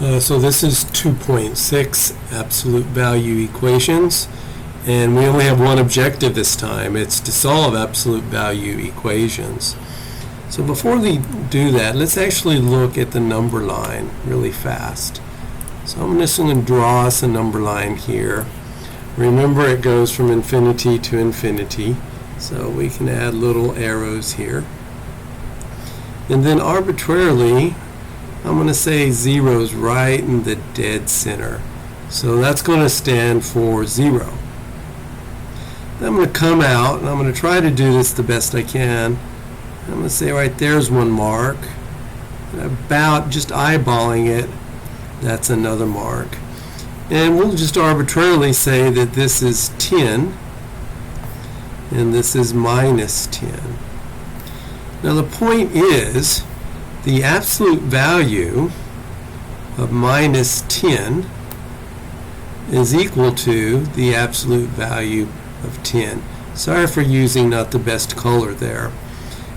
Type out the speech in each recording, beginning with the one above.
So this is 2.6 absolute value equations, and we only have one objective this time. It's to solve absolute value equations. So before we do that, let's actually look at the number line really fast. So I'm just going to draw us a number line here. Remember, it goes from infinity to infinity, so we can add little arrows here. And then arbitrarily, I'm going to say 0 is right in the dead center. So that's going to stand for 0. Then I'm going to come out, and I'm going to try to do this the best I can. I'm going to say right there's one mark. And about just eyeballing it, that's another mark. And we'll just arbitrarily say that this is 10, and this is minus 10. Now the point is, the absolute value of minus 10 is equal to the absolute value of 10. Sorry for using not the best color there.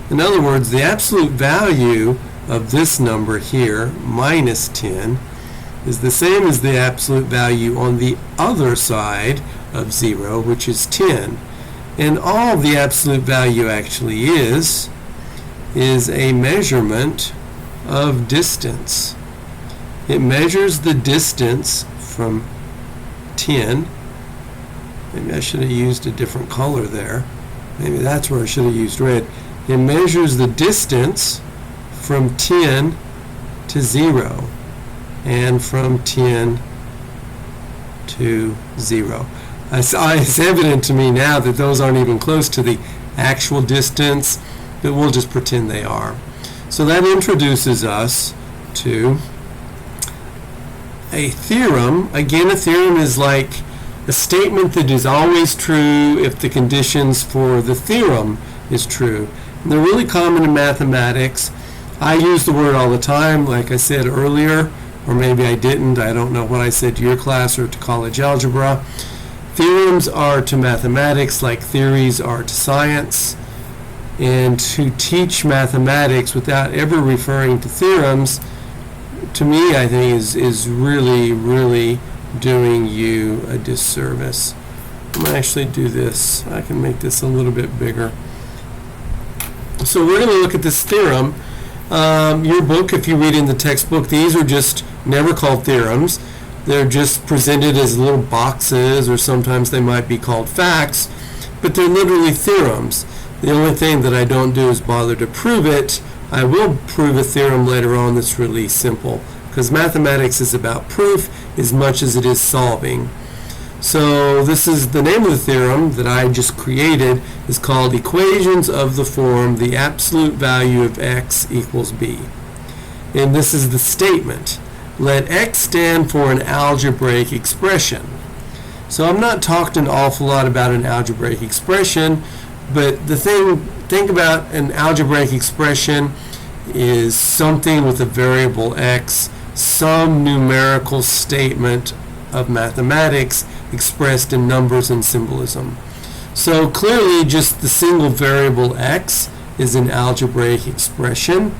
In other words, the absolute value of this number here, minus 10, is the same as the absolute value on the other side of 0, which is 10. And all the absolute value actually is a measurement of distance. It measures the distance from 10. Maybe I should have used a different color there. Maybe that's where I should have used red. It measures the distance from 10 to 0 and from 10 to 0. It's evident to me now that those aren't even close to the actual distance, but we'll just pretend they are. So that introduces us to a theorem. Again, a theorem is like a statement that is always true if the conditions for the theorem is true. And they're really common in mathematics. I use the word all the time, like I said earlier, or maybe I didn't. I don't know what I said to your class or to college algebra. Theorems are to mathematics like theories are to science. And to teach mathematics without ever referring to theorems, to me, I think is really, really doing you a disservice. I'm going to actually do this. I can make this a little bit bigger. So we're going to look at this theorem. Your book, if you read in the textbook, these are just never called theorems. They're just presented as little boxes, or sometimes they might be called facts, but they're literally theorems. The only thing that I don't do is bother to prove it. I will prove a theorem later on that's really simple, because mathematics is about proof as much as it is solving. So this is the name of the theorem that I just created, is called equations of the form the absolute value of x equals b. And this is the statement. Let x stand for an algebraic expression. So I'm not talking an awful lot about an algebraic expression, but the think about an algebraic expression is something with a variable x, some numerical statement of mathematics expressed in numbers and symbolism. So clearly just the single variable x is an algebraic expression,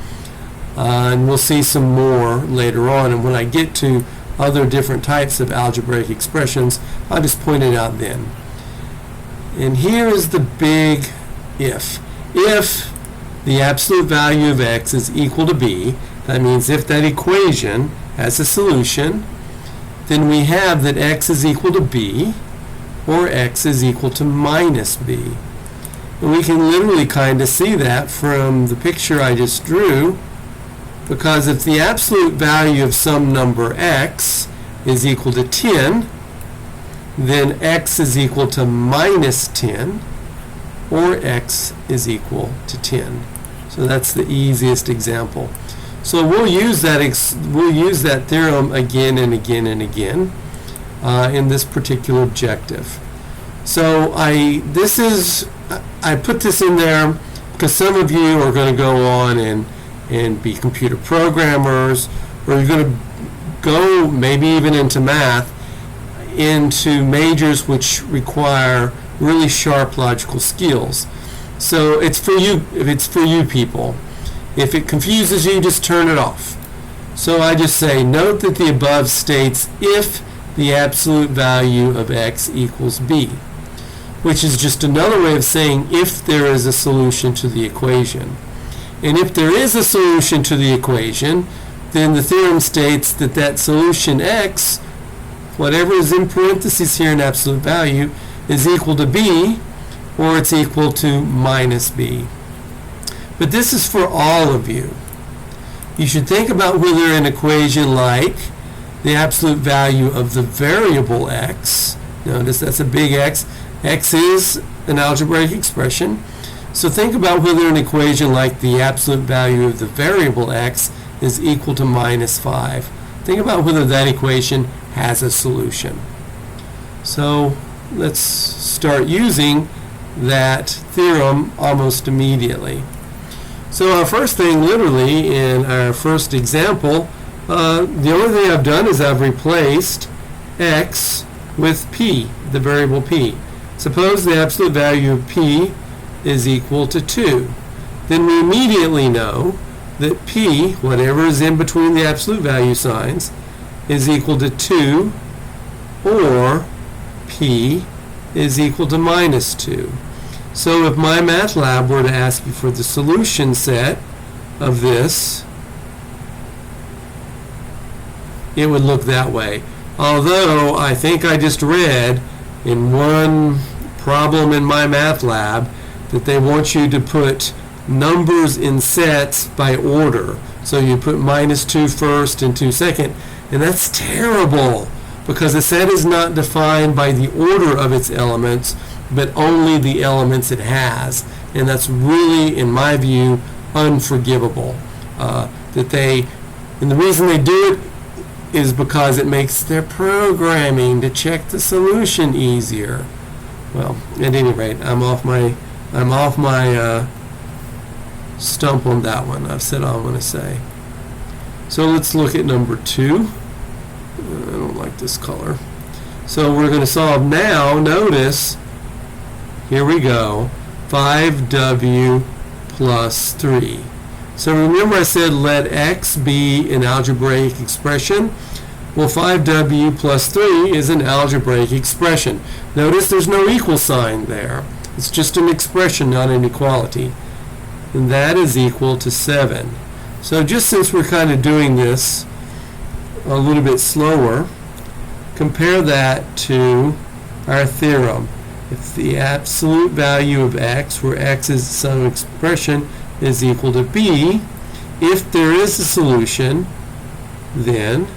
and we'll see some more later on, and when I get to other different types of algebraic expressions, I'll just point it out then. And here is the big if. If the absolute value of x is equal to b, that means if that equation has a solution, then we have that x is equal to b, or x is equal to minus b. And we can literally kind of see that from the picture I just drew, because if the absolute value of some number x is equal to 10, then x is equal to minus 10, or x is equal to 10. So that's the easiest example. So we'll use that theorem again and again and again in this particular objective. So I put this in there because some of you are going to go on and be computer programmers, or you're going to go maybe even into math, into majors which require really sharp logical skills. So it's for you. If it's for you people, if it confuses you, just turn it off. So I just say, note that the above states if the absolute value of x equals b, which is just another way of saying if there is a solution to the equation. And if there is a solution to the equation, then the theorem states that that solution x, whatever is in parentheses here in absolute value, is equal to b, or it's equal to minus b. But this is for all of you. You should think about whether an equation like the absolute value of the variable x, notice that's a big X, x is an algebraic expression, so think about whether an equation like the absolute value of the variable x is equal to minus 5. Think about whether that equation has a solution. So let's start using that theorem almost immediately. So our first thing, literally, in our first example, the only thing I've done is I've replaced x with p, the variable p. Suppose the absolute value of p is equal to 2. Then we immediately know that p, whatever is in between the absolute value signs, is equal to 2, or p is equal to minus 2. So if my math lab were to ask you for the solution set of this, it would look that way. Although I think I just read in one problem in my math lab that they want you to put numbers in sets by order. So you put minus 2 first and 2 second, and that's terrible because a set is not defined by the order of its elements, but only the elements it has, and that's really, in my view, unforgivable. And the reason they do it is because it makes their programming to check the solution easier. Well, at any rate, I'm off my stump on that one. I've said all I'm going to say. So let's look at number 2. I don't like this color. So we're going to solve now. Notice, here we go, 5w plus 3. So remember I said let x be an algebraic expression. Well, 5w plus 3 is an algebraic expression. Notice there's no equal sign there. It's just an expression, not an equality. And that is equal to 7. So just since we're kind of doing this a little bit slower, compare that to our theorem. If the absolute value of x, where x is some expression, is equal to b, if there is a solution, then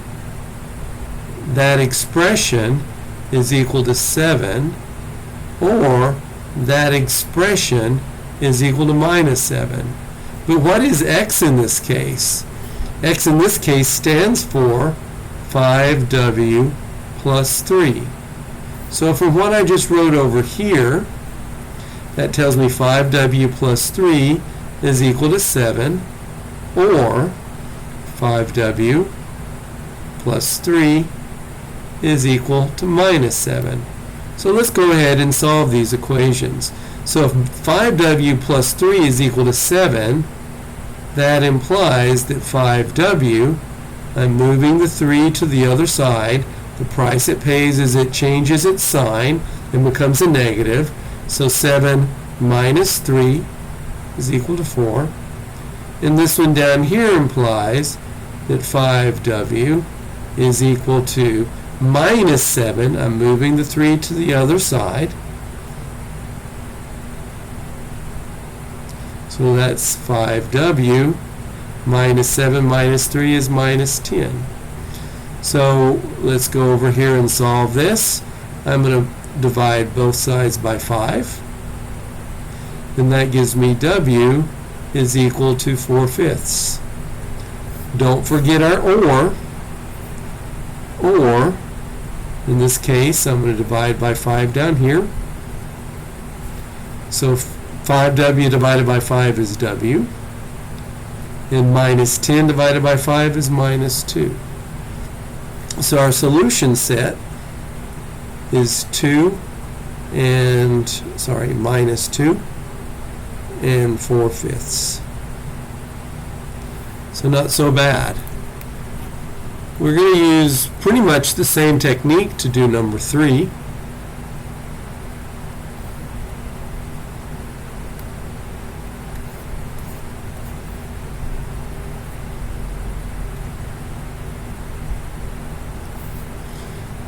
that expression is equal to 7, or that expression is equal to minus 7. But what is x in this case? X in this case stands for 5w plus 3. So from what I just wrote over here, that tells me 5w plus 3 is equal to 7, or 5w plus 3 is equal to minus 7. So let's go ahead and solve these equations. So if 5w plus 3 is equal to 7, that implies that 5w, I'm moving the 3 to the other side. The price it pays is it changes its sign and becomes a negative. So 7 minus 3 is equal to 4. And this one down here implies that 5w is equal to minus 7. I'm moving the 3 to the other side. So that's 5w minus 7 minus 3 is minus 10. So let's go over here and solve this. I'm going to divide both sides by 5. And that gives me w is equal to 4/5. Don't forget our or. Or, in this case, I'm going to divide by 5 down here. So 5w divided by 5 is w. And minus 10 divided by 5 is minus 2. So our solution set is minus 2 and 4/5. So not so bad. we're going to use pretty much the same technique to do number 3.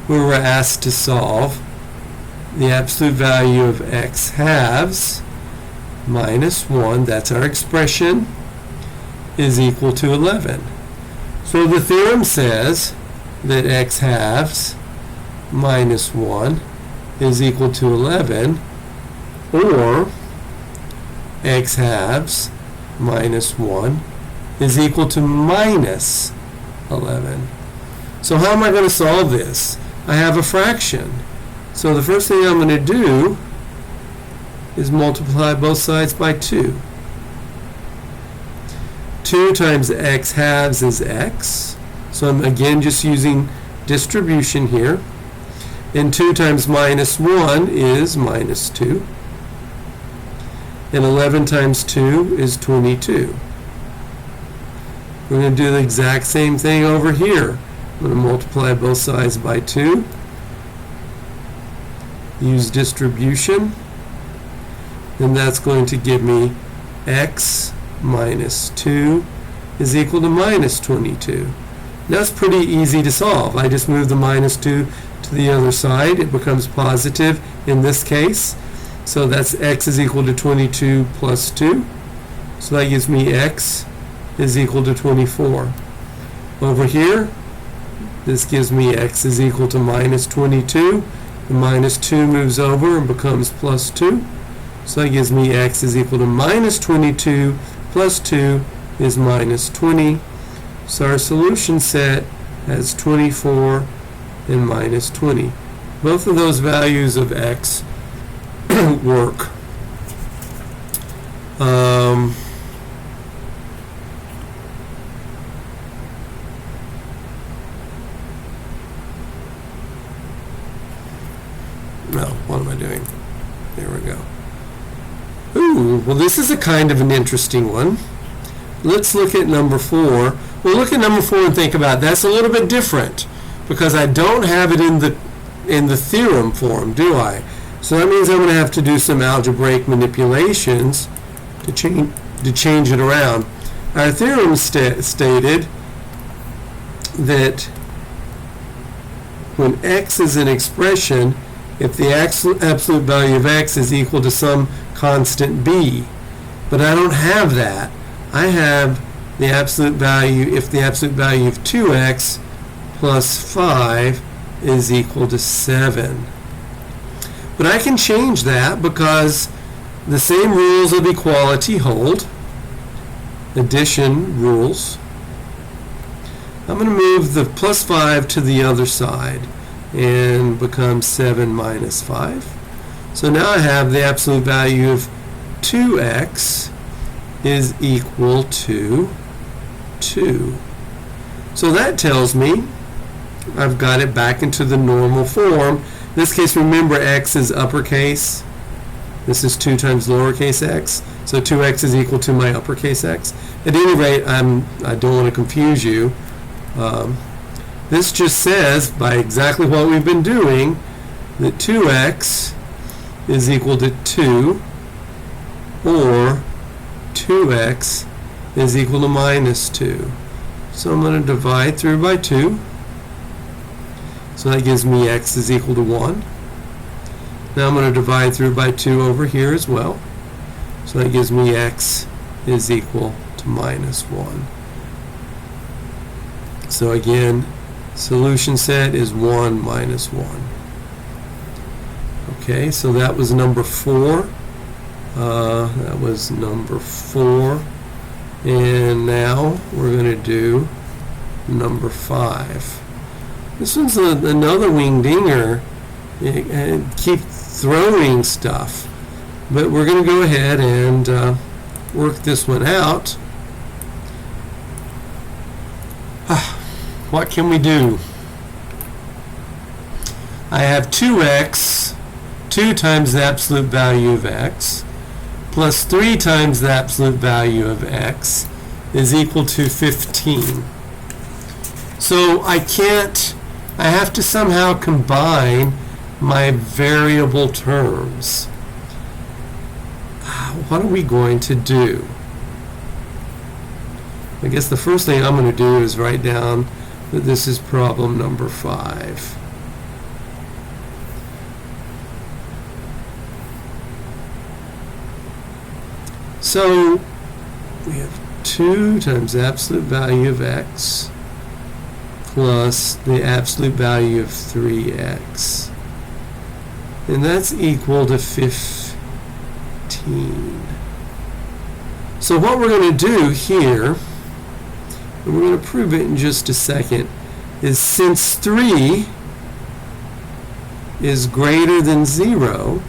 Where we're asked to solve the absolute value of x halves minus 1, that's our expression, is equal to 11. So the theorem says that x halves minus 1 is equal to 11, or x halves minus 1 is equal to minus 11. So how am I going to solve this? I have a fraction. So the first thing I'm going to do is multiply both sides by 2. 2 times x halves is x. So I'm again just using distribution here. And 2 times minus 1 is minus 2. And 11 times 2 is 22. We're going to do the exact same thing over here. I'm going to multiply both sides by 2. Use distribution. And that's going to give me x minus 2 is equal to minus 22. That's pretty easy to solve. I just move the minus 2 to the other side. It becomes positive in this case. So that's x is equal to 22 plus 2. So that gives me x is equal to 24. Over here, this gives me x is equal to minus 22. The minus 2 moves over and becomes plus 2. So that gives me x is equal to minus 22 plus 2 is minus 20. So our solution set has 24 and minus 20. Both of those values of x work. No, what am I doing? There we go. Ooh, well this is a kind of an interesting one. Let's look at number 4. We'll look at number 4 and think about it. That's a little bit different because I don't have it in the theorem form, do I? So that means I'm going to have to do some algebraic manipulations to change it around. Our theorem stated that when x is an expression, if the absolute value of x is equal to some constant b. But I don't have that. I have the absolute value if the absolute value of 2x plus 5 is equal to 7. But I can change that because the same rules of equality hold. Addition rules. I'm going to move the plus 5 to the other side and become 7 minus 5. So now I have the absolute value of 2x is equal to 2. So that tells me I've got it back into the normal form. In this case, remember x is uppercase. This is 2 times lowercase x. So 2x is equal to my uppercase x. At any rate, I don't want to confuse you. This just says, by exactly what we've been doing, that 2x is equal to 2, or 2x is equal to minus 2. So I'm going to divide through by 2. So that gives me x is equal to 1. Now I'm going to divide through by 2 over here as well. So that gives me x is equal to minus 1. So again, solution set is 1 minus 1. Okay, so that was number 4. That was number 4. And now we're going to do number 5. This one's another wing dinger. Keep throwing stuff. But we're going to go ahead and work this one out. What can we do? I have 2x, 2 times the absolute value of x, plus 3 times the absolute value of x is equal to 15. So I have to somehow combine my variable terms. What are we going to do? I guess the first thing I'm going to do is write down that this is problem number 5. So we have 2 times the absolute value of x plus the absolute value of 3x. And that's equal to 15. So what we're going to do here, and we're going to prove it in just a second, is since 3 is greater than 0,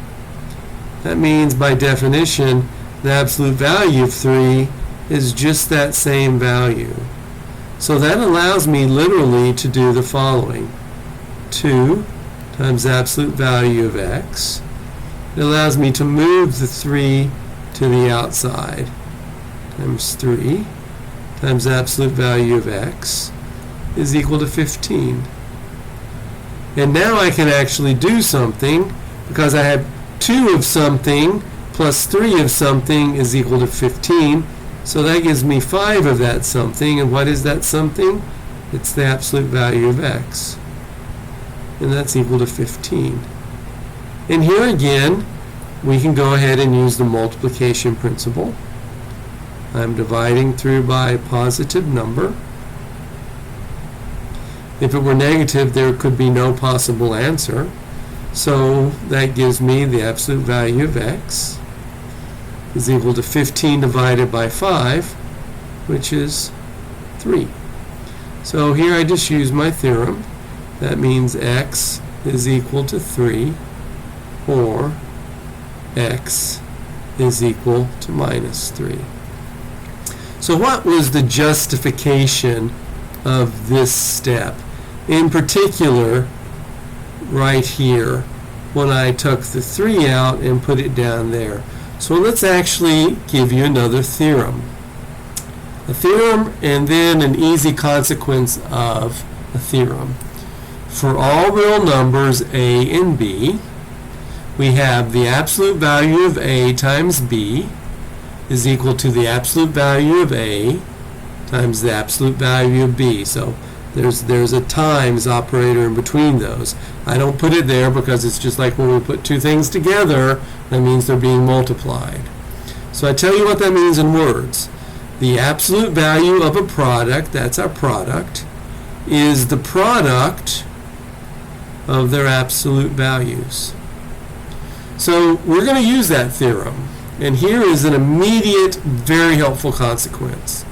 that means by definition the absolute value of 3 is just that same value. So that allows me literally to do the following. 2 times the absolute value of x. It allows me to move the 3 to the outside. Times 3 times the absolute value of x is equal to 15. And now I can actually do something, because I have 2 of something plus 3 of something is equal to 15. So that gives me 5 of that something. And what is that something? It's the absolute value of x. And that's equal to 15. And here again, we can go ahead and use the multiplication principle. I'm dividing through by a positive number. If it were negative, there could be no possible answer. So that gives me the absolute value of x is equal to 15 divided by 5, which is 3. So here I just use my theorem. That means x is equal to 3, or x is equal to minus 3. So what was the justification of this step? In particular, right here, when I took the 3 out and put it down there. So let's actually give you another theorem. A theorem and then an easy consequence of a theorem. For all real numbers a and b, we have the absolute value of a times b is equal to the absolute value of a times the absolute value of b. So there's a times operator in between those. I don't put it there because it's just like when we put 2 things together, that means they're being multiplied. So I tell you what that means in words. The absolute value of a product, that's our product, is the product of their absolute values. So we're going to use that theorem. And here is an immediate, very helpful consequence.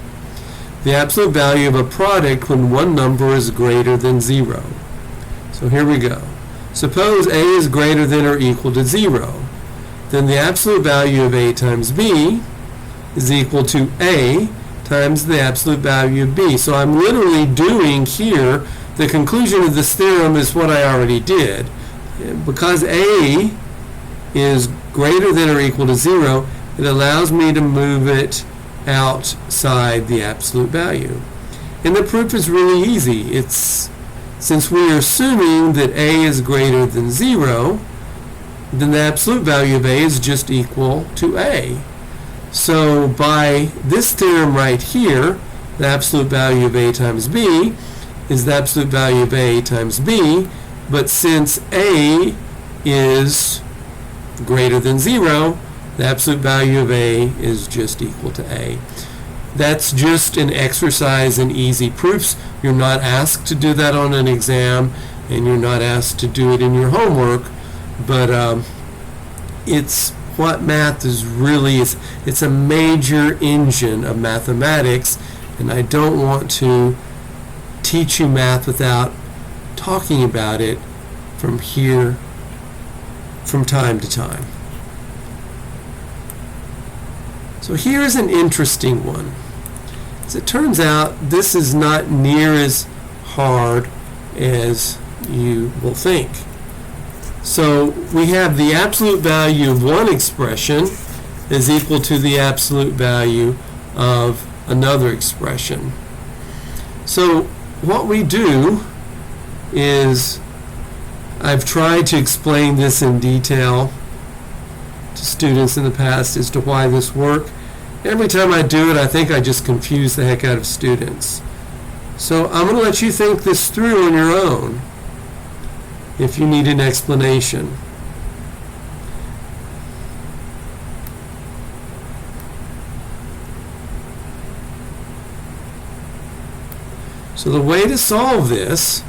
The absolute value of a product when one number is greater than 0. So here we go. Suppose a is greater than or equal to 0. Then the absolute value of a times b is equal to a times the absolute value of b. So I'm literally doing here, the conclusion of this theorem is what I already did. Because a is greater than or equal to 0, it allows me to move it outside the absolute value. And the proof is really easy. Since we are assuming that a is greater than 0, then the absolute value of a is just equal to a. So by this theorem right here, the absolute value of a times b is the absolute value of a times b, but since a is greater than 0, the absolute value of a is just equal to a. That's just an exercise in easy proofs. You're not asked to do that on an exam, and you're not asked to do it in your homework, but it's what math is really. It's a major engine of mathematics, and I don't want to teach you math without talking about it from time to time. So here's an interesting one. As it turns out, this is not near as hard as you will think. So we have the absolute value of one expression is equal to the absolute value of another expression. So what we do is, I've tried to explain this in detail to students in the past as to why this works. Every time I do it, I think I just confuse the heck out of students. So I'm going to let you think this through on your own if you need an explanation. So the way to solve this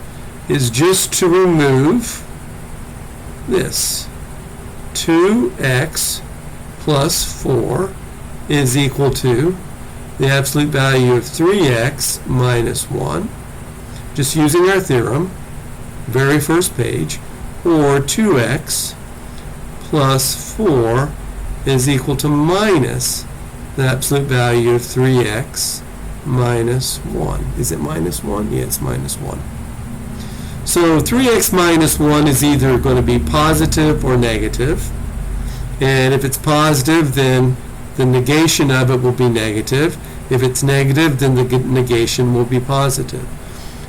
is just to remove this. 2x plus 4 is equal to the absolute value of 3x minus 1, just using our theorem, very first page, or 2x plus 4 is equal to minus the absolute value of 3x minus 1. Is it minus 1? Yeah, it's minus 1. So 3x minus 1 is either going to be positive or negative. And if it's positive, then the negation of it will be negative. If it's negative, then the negation will be positive.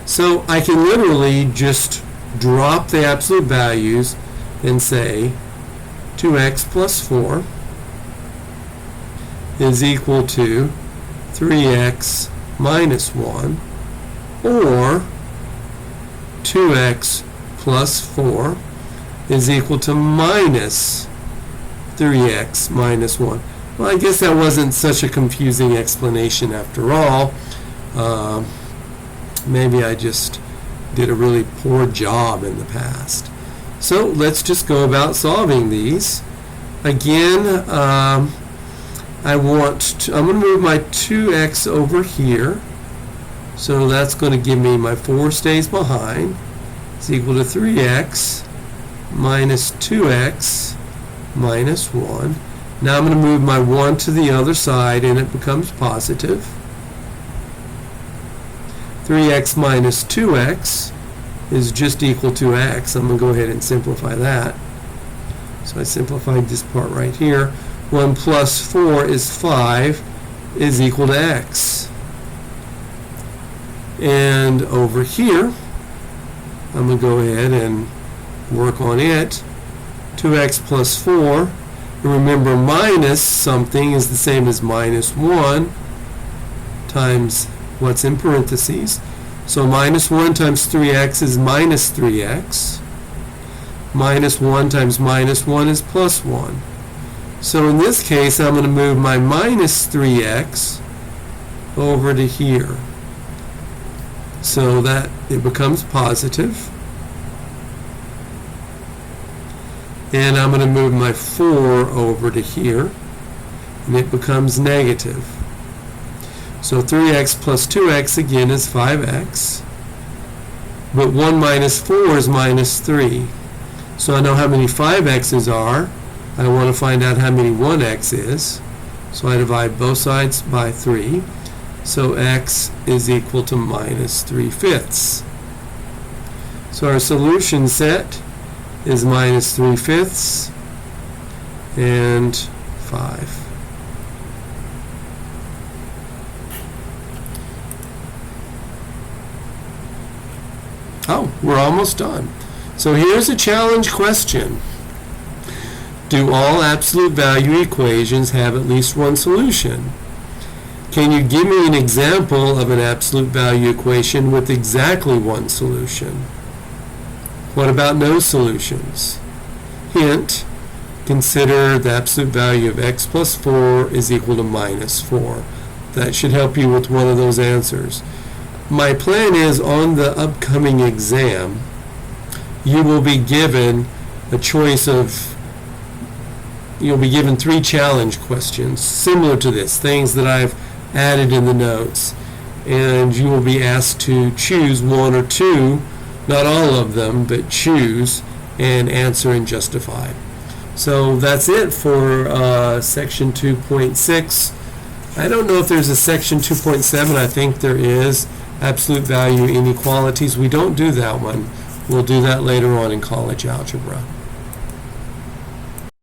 So I can literally just drop the absolute values and say 2x plus 4 is equal to 3x minus 1, or 2x plus 4 is equal to minus 3x minus 1. Well, I guess that wasn't such a confusing explanation after all. Maybe I just did a really poor job in the past. So let's just go about solving these. Again, I'm going to move my 2x over here. So that's going to give me my 4 stays behind. It's equal to 3x minus 2x minus 1. Now I'm going to move my 1 to the other side and it becomes positive. 3x minus 2x is just equal to x. I'm going to go ahead and simplify that. So I simplified this part right here. 1 plus 4 is 5 is equal to x. And over here, I'm going to go ahead and work on it. 2x plus 4. Remember, minus something is the same as minus 1 times what's in parentheses. So minus 1 times 3x is minus 3x. Minus 1 times minus 1 is plus 1. So in this case, I'm going to move my minus 3x over to here, so that it becomes positive. And I'm going to move my 4 over to here, and it becomes negative. So 3x plus 2x again is 5x. But 1 minus 4 is minus 3. So I know how many 5x's are. I want to find out how many 1x is. So I divide both sides by 3. So x is equal to minus 3/5. So our solution set is minus 3/5 and 5. Oh, we're almost done. So here's a challenge question. Do all absolute value equations have at least one solution? Can you give me an example of an absolute value equation with exactly one solution? What about no solutions? Hint, consider the absolute value of x plus 4 is equal to minus 4. That should help you with one of those answers. My plan is, on the upcoming exam, you will be given a choice of, you'll be given 3 challenge questions similar to this, things that I've added in the notes, and you will be asked to choose 1 or 2, not all of them, but choose and answer and justify. So that's it for section 2.6. I don't know if there's a section 2.7. I think there is, absolute value inequalities. We don't do that one. We'll do that later on in college algebra.